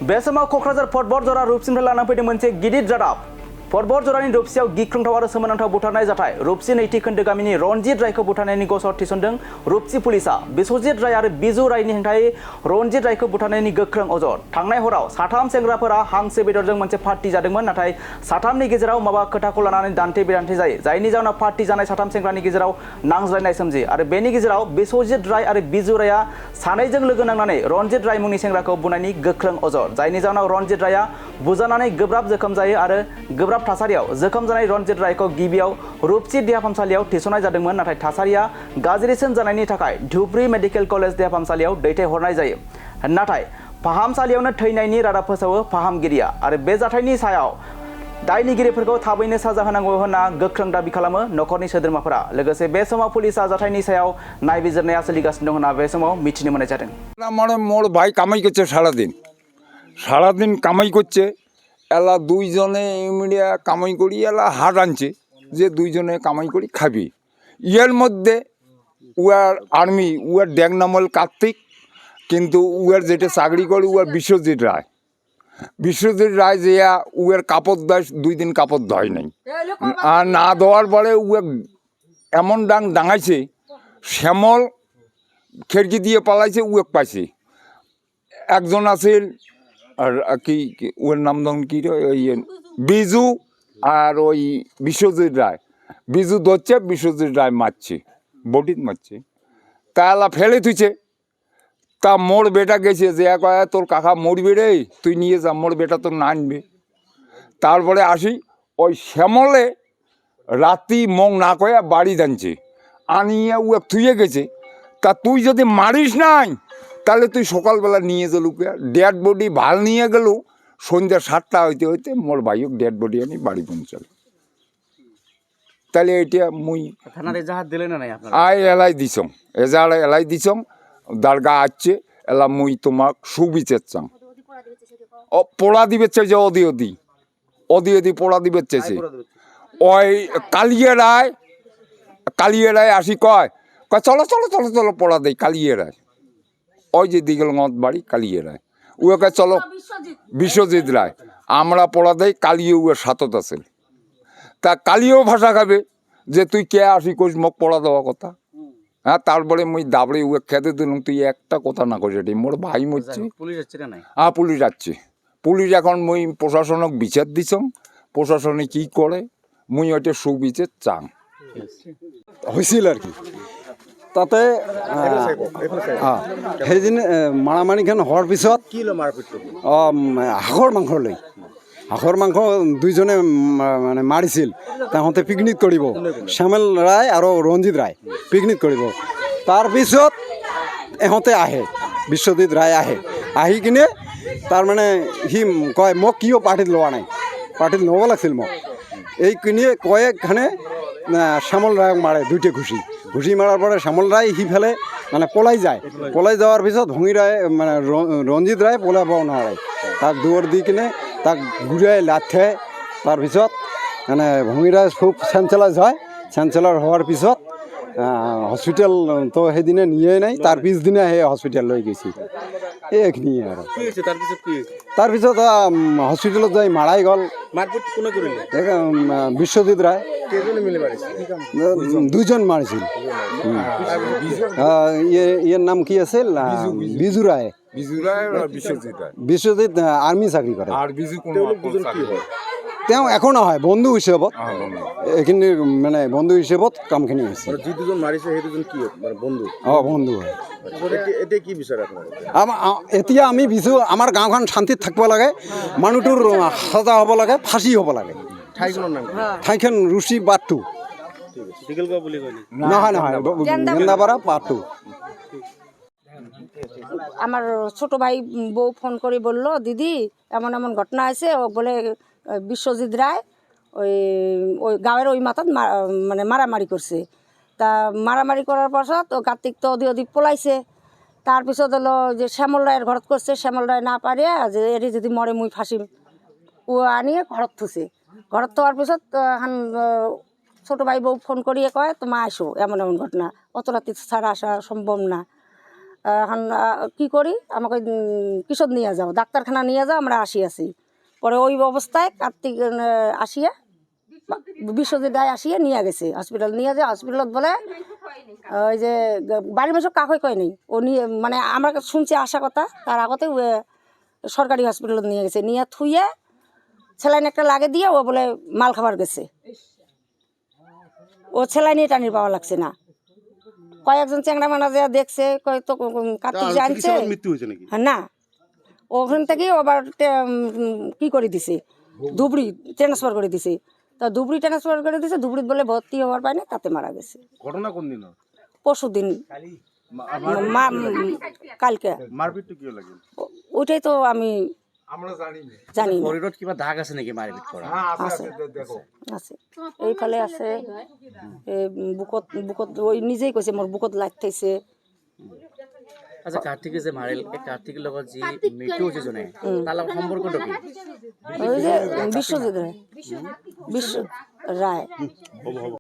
बे समाव क'क्राझार फटबर जरा रुपसिनिफ्राय लाना फैदों मोनसे गिदिर रादाब। फटबर जरानि रुपसियाव गिख्रंथाव आरो सोमोनांथाव बुथारनाय जाथाय। रुपसि नैथि खोन्दो गामिनि रनजित रायखौ बुथारनायनि गसर थिसनदों रुपसि पुलिसा। बिस्वजित राय आरो बिजु रायनि हेंथायै रनजित रायखौ बुथारनायनि गोख्रों अजद। थांनाय हराव साथाम सेंग्राफोरा हांसो बेदरजों मोनसे पार्टी जादोंमोन, नाथाय साथामनि गेजेराव माबा खोथाखौ लानानै दान्थे बिदान्थे जायो, जायनि जाहोनाव पार्टी जानाय साथाम सेंग्रानि गेजेराव नांज्लायनाय सोमजियो आरो बेनि गेजेराव बिस्वजित राय आरो बिजु राया सानैजों लोगो नांनानै रनजित राय मुंनि सेंग्राखौ बुनायनि गोख्रों अजद, जायनि जाहोनाव रनजित राया बुजानानै गोब्राब जोखोम जायो आरो गोब्राब थासारियाव जोखोम जानाय रनजित रायखौ गिबियाव रुपसि देहा फाहामसालियाव थिसननाय जादोंमोन, नाथाय थासारिया गाज्रिसिन जानायनि थाखाय धुब्री मेडिकेल कलेज देहा फाहामसालियाव दैथायहरनाय जायो। नाथाय फाहामसालियावनो थैनायनि रादाब फोसावो फाहामगिरिया आरो बे जाथायनि सायाव दायनिगिरिफोरखौ थाबैनो साजा होनांगौ होनना गोख्रों दाबि खालामो नखरनि सोद्रोमाफोरा। लोगोसे बे समाव पुलिसा जाथायनि सायाव नायबिजिरनाया सोलिगासिनो दं होनना बे समाव मिथिनो मोननाय जादों। মানে মোর ভাই কামাই করছে সারাদিন কামাই করছে। এলা দুইজনে মিডিয়া কামাই করি এলা হাট আনছে যে দুইজনে কামাই করি খাবি। ইয়ের মধ্যে উয়ার আর্মি উয়ার ড্যাগনামল কার্তিক, কিন্তু উয়ার যেটা চাকরি করে উয়ার বিশ্বজিৎ রায়। বিশ্বজিৎ রায় যে উয়ার কাপড় দেয় 2 দিন কাপড় ধয় নাই, আর না দেওয়ার পরে উয়া এমন ডাঙাইছে শ্যামল খেড়কি দিয়ে পালাইছে, উয়াক পাইছে। একজন আছে আর কি ওর নাম কি ওই বিজু আর ওই বিশ্বজিৎ রায়। বিজু ধরছে, বিশ্বজিৎ রায় মারছে, বটিত মারছে, তা এলা ফেলে থুইছে। তা মোর বেটা গেছে যে কয় তোর কাকা মরবে রে, তুই নিয়ে যা, মোর বেটা তোর না আনবে। তারপরে আসি ওই শ্যামলে রাতি মং না কয়া বাড়ি দানছে, আনিয়ে ও থুয়ে গেছে। তা তুই যদি মারিস নাই তাহলে তুই সকালবেলা নিয়ে গেলু, ডেড বডি ভাল নিয়ে গেল। সন্ধ্যা 7টা হইতে হইতে মোর ভাইক ডেড বডি আনি বাড়ি পৌঁছাল। তাহলে এটা মুই আয় এলাই দিছং, এজাড়ে এলাই দিছং, দারগা আসছে এলা মুই তোমাক সুবিচার চাং। ও পোড়া দিবে চাইছে, অদি পোড়া দিবে চাইছে। ওই কালিয়ে রায় আসি কয় চলো চলো চলো চলো পোড়া দেয় কালিয়ে রায়। ওই যে দিগলগঞ্জ বাড়ি কালিয়ে রায়, ওকে চলো বিশ্বজিৎ রায় আমরা পোড়া দেয়। কালিয়ে উয়ের সাতত আছে, তা কালিয়েও ভাষা খাবে যে তুই কে আসি কইস মোক পোড়া দেওয়া কথা। হ্যাঁ, তারপরে মুই দাবড়ে উয়ে খেতে দিলাম, তুই একটা কথা না কইস এটি মোর ভাই মরছে। হ্যাঁ, পুলিশ আসছে। পুলিশ এখন মুই প্রশাসনক বিচার দিছম, প্রশাসনে কি করে মুই ওইটা সুবিচার চাং হয়েছিল আর কি। তাতে সেইদিন মাৰামাৰিখন হোৱাৰ পিছত হাঁহৰ মাংস দুইজনে মানে মাৰিছিল। তাহাঁতে পিকনিক কৰিব, শ্যামল ৰায় আৰু ৰঞ্জিত ৰায় পিকনিক কৰিব। তাৰপিছত এহঁতে আহে, বিশ্বজিৎ ৰায় আহি কিনে তাৰমানে সি কয় মোক কিয় পাৰ্টিত লোৱা নাই, পাৰ্টিত ল'ব লাগিছিল মোক। এইখিনিয়ে কয়ে খানে শ্যামল ৰায়ক মাৰে দুইটা ঘুষি মারার পরে শ্যামল রায় সিফালে মানে পলাই যায়। পলাই যাওয়ার পিছত ভঙি রায় মানে রঞ্জিত রায় পলাব নোৱাৰে, তাক দৌৰ দি কিনে তাক ঘূৰাই লাথে। তাৰপিছত মানে ভঙি ৰায় খুব চেঞ্চেলাইজ হয়। চেঞ্চেলাৰ হোৱাৰ পিছত হস্পিটেল তো সেইদিনে নিয়ে নাই, তাৰ পিছদিনা সেই হস্পিটেল লৈ গৈছে। এইখিনিয়ে আৰু তাৰপিছত হস্পিটেলত যাই মাৰাই গ'ল। বিশ্বজিৎ ৰায় দুইজন মাৰিছিল। ইয়াৰ নাম কি আছিল? বিজু ৰায়। বিশ্বজিৎ আৰ্মি চাকৰি কৰে। তেওঁ একো নহয়, বন্ধু হিচাপত এইখিনি মানে বন্ধু হিচাপত কামখিনি হৈছে। বন্ধু হয়। এতিয়া আমি বিচাৰোঁ আমাৰ গাঁওখন শান্তিত থাকিব লাগে, মানুহটোৰ সজা হ'ব লাগে, ফাঁচি হ'ব লাগে। ঠাইখন ৰুচি পাটটো নহয় গেন্দাপাড়া পাটটো। আমার ছোট ভাই বউ ফোন করে বলল, দিদি এমন এমন ঘটনা আছে, ও বলে বিশ্বজিৎ রায় ওই গাঁয়ের ওই মাথাত মানে মারামারি করছে। তা মারামারি করার পাছত ও কার্তিক তো অধিক পলাইছে। তাৰপিছত হলো যে শ্যামল রায়ের ঘৰত করছে, শ্যামল রায় না পারিয়া যে এটি যদি মরে মুই ফাঁসিম, ও আনিয়ে ঘৰত থুছে। ঘৰত থোৱাৰ পিছত ছোট ভাই বউ ফোন করিয়ে কয় তোমার আসো, এমন এমন ঘটনা, অত রাতে ছাড়া আসা সম্ভব না। এখন কি করি, আমাকে কিশোর নিয়ে যাও, ডাক্তারখানা নিয়ে যাও, আমরা আছি। পরে ওই অবস্থায় কার্তিক আসিয়া বিশ্বজিৎ রায় আসিয়া নিয়ে গেছে হসপিটাল, নিয়ে যায় হসপিটালত বলে ওই যে বাড়ির মেসব কাকই কয় নেই, ও নিয়ে মানে আমরা শুনছি আসা কথা, তার আগতে সরকারি হসপিটালত নিয়ে গেছে, নিয়ে থুয়ে স্যালাইন একটা লাগে দিয়ে ও বলে মাল খাবার গেছে, ও স্যালাইনে টানির পাওয়া লাগছে না। কয়েকজন চ্যাংড়া মানা যা দেখছে, কয় তো কার্তিক জানছে না, ওখান থেকে আবার কি করে দিছে, ধুবড়ি ট্রান্সফার করে দিছে। তা ধুবড়ি ট্রান্সফার করে দিছে, ধুবড়িত বলে ভর্তি হওয়ার পায়নি, তাতে মারা গেছে। ঘটনা কোন দিন? পরশু দিন, কালকে। মারপিটটা কি লাগে? ওইটাই তো আমি জানি না। শরীরত কিবা দাগ আছে নাকি মারপিট করা? আছে আছে, এই ফালে আছে, বুকত বুকত ওই নিজেই কৈছে মোর বুকত লাগতেছে। আচ্ছা, কার্তিকে যে মাৰিল, এই কাৰ্তিকৰ লগত যি মৃত্যু হৈছে জনে, তাৰ লগত সম্পৰ্কটো কি? ওই যে বিশ্বজিৎ রায়, বিশ্ব রায়।